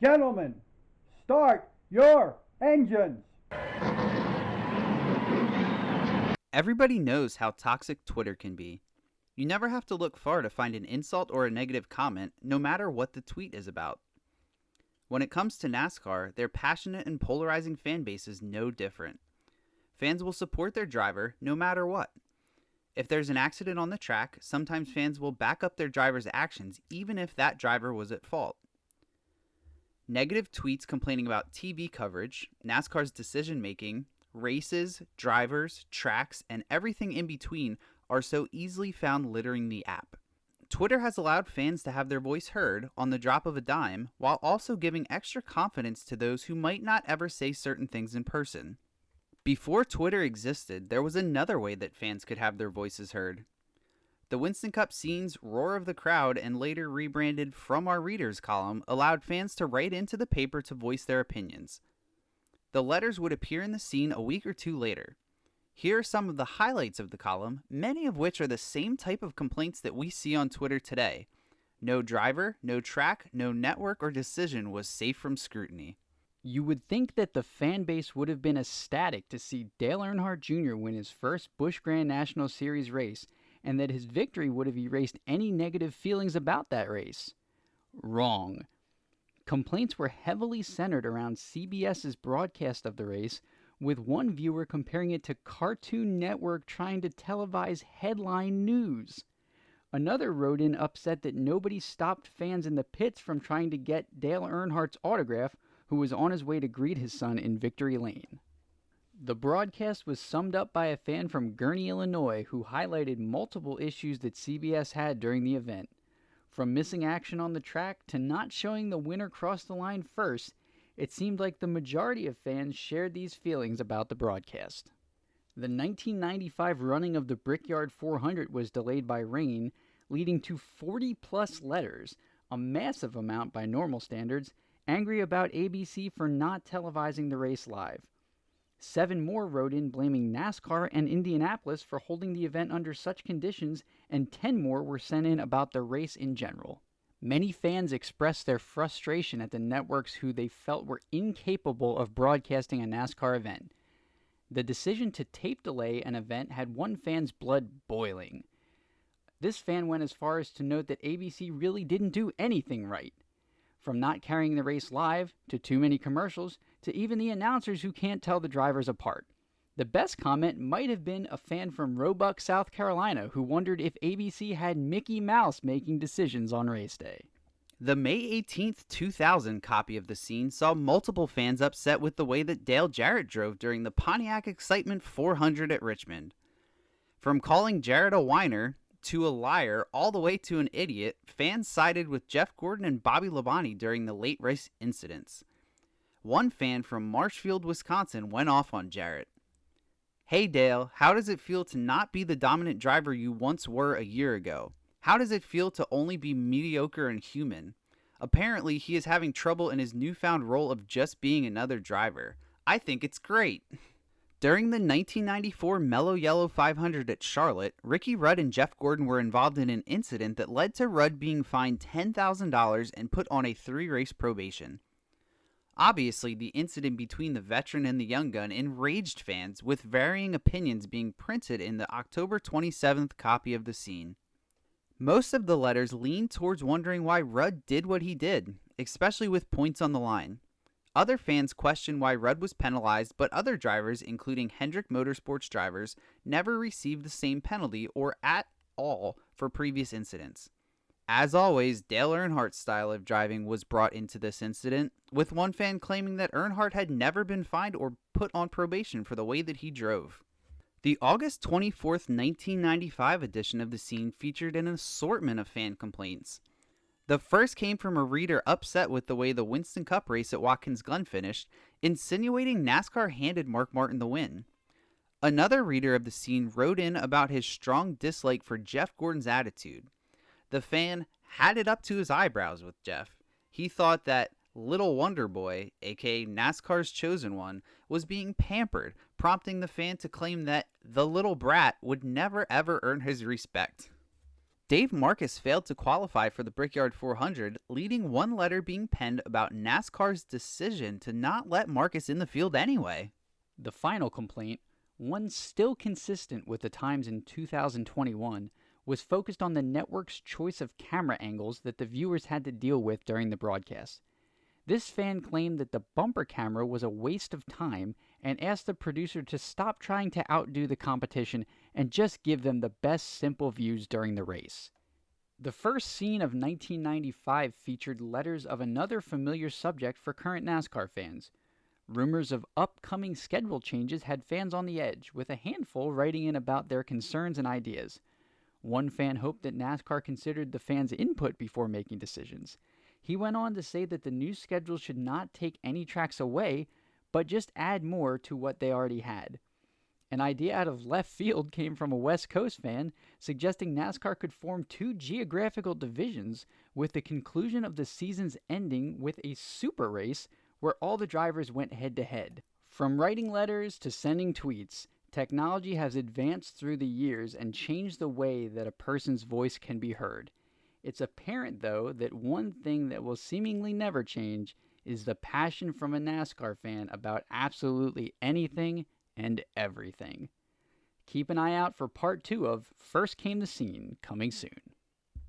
Gentlemen, start your engines. Everybody knows how toxic Twitter can be. You never have to look far to find an insult or a negative comment, no matter what the tweet is about. When it comes to NASCAR, their passionate and polarizing fan base is no different. Fans will support their driver no matter what. If there's an accident on the track, sometimes fans will back up their driver's actions even if that driver was at fault. Negative tweets complaining about TV coverage, NASCAR's decision making, races, drivers, tracks, and everything in between are so easily found littering the app. Twitter has allowed fans to have their voice heard on the drop of a dime, while also giving extra confidence to those who might not ever say certain things in person. Before Twitter existed, there was another way that fans could have their voices heard. The Winston Cup scene's Roar of the Crowd and later rebranded From Our Readers column allowed fans to write into the paper to voice their opinions. The letters would appear in the scene a week or two later. Here are some of the highlights of the column, many of which are the same type of complaints that we see on Twitter today. No driver, no track, no network or decision was safe from scrutiny. You would think that the fan base would have been ecstatic to see Dale Earnhardt Jr. win his first Busch Grand National Series race, and that his victory would have erased any negative feelings about that race. Wrong. Complaints were heavily centered around CBS's broadcast of the race, with one viewer comparing it to Cartoon Network trying to televise headline news. Another wrote in upset that nobody stopped fans in the pits from trying to get Dale Earnhardt's autograph, who was on his way to greet his son in Victory Lane. The broadcast was summed up by a fan from Gurnee, Illinois, who highlighted multiple issues that CBS had during the event. From missing action on the track to not showing the winner cross the line first, it seemed like the majority of fans shared these feelings about the broadcast. The 1995 running of the Brickyard 400 was delayed by rain, leading to 40-plus letters, a massive amount by normal standards, angry about ABC for not televising the race live. 7 more wrote in blaming NASCAR and Indianapolis for holding the event under such conditions, and 10 more were sent in about the race in general. Many fans expressed their frustration at the networks who they felt were incapable of broadcasting a NASCAR event. The decision to tape delay an event had one fan's blood boiling. This fan went as far as to note that ABC really didn't do anything right. From not carrying the race live, to too many commercials, to even the announcers who can't tell the drivers apart. The best comment might have been a fan from Roebuck, South Carolina, who wondered if ABC had Mickey Mouse making decisions on race day. The May 18, 2000 copy of the scene saw multiple fans upset with the way that Dale Jarrett drove during the Pontiac Excitement 400 at Richmond. From calling Jarrett a whiner to a liar all the way to an idiot, fans sided with Jeff Gordon and Bobby Labonte during the late race incidents. One fan from Marshfield, Wisconsin went off on Jarrett. "Hey Dale, how does it feel to not be the dominant driver you once were a year ago? How does it feel to only be mediocre and human? Apparently he is having trouble in his newfound role of just being another driver. I think it's great." During the 1994 Mellow Yellow 500 at Charlotte, Ricky Rudd and Jeff Gordon were involved in an incident that led to Rudd being fined $10,000 and put on a 3-race probation. Obviously, the incident between the veteran and the young gun enraged fans, with varying opinions being printed in the October 27th copy of the scene. Most of the letters leaned towards wondering why Rudd did what he did, especially with points on the line. Other fans questioned why Rudd was penalized, but other drivers, including Hendrick Motorsports drivers, never received the same penalty or at all for previous incidents. As always, Dale Earnhardt's style of driving was brought into this incident, with one fan claiming that Earnhardt had never been fined or put on probation for the way that he drove. The August 24, 1995 edition of the scene featured an assortment of fan complaints. The first came from a reader upset with the way the Winston Cup race at Watkins Glen finished, insinuating NASCAR handed Mark Martin the win. Another reader of the scene wrote in about his strong dislike for Jeff Gordon's attitude. The fan had it up to his eyebrows with Jeff. He thought that Little Wonder Boy, aka NASCAR's chosen one, was being pampered, prompting the fan to claim that the little brat would never ever earn his respect. Dave Marcus failed to qualify for the Brickyard 400, leading one letter being penned about NASCAR's decision to not let Marcus in the field anyway. The final complaint, one still consistent with the times in 2021, was focused on the network's choice of camera angles that the viewers had to deal with during the broadcast. This fan claimed that the bumper camera was a waste of time and asked the producer to stop trying to outdo the competition and just give them the best simple views during the race. The first scene of 1995 featured letters of another familiar subject for current NASCAR fans. Rumors of upcoming schedule changes had fans on the edge, with a handful writing in about their concerns and ideas. One fan hoped that NASCAR considered the fans' input before making decisions. He went on to say that the new schedule should not take any tracks away, but just add more to what they already had. An idea out of left field came from a West Coast fan, suggesting NASCAR could form two geographical divisions, with the conclusion of the season's ending with a super race where all the drivers went head-to-head. From writing letters to sending tweets, technology has advanced through the years and changed the way that a person's voice can be heard. It's apparent, though, that one thing that will seemingly never change is the passion from a NASCAR fan about absolutely anything and everything. Keep an eye out for part 2 of First Came the Scene, coming soon.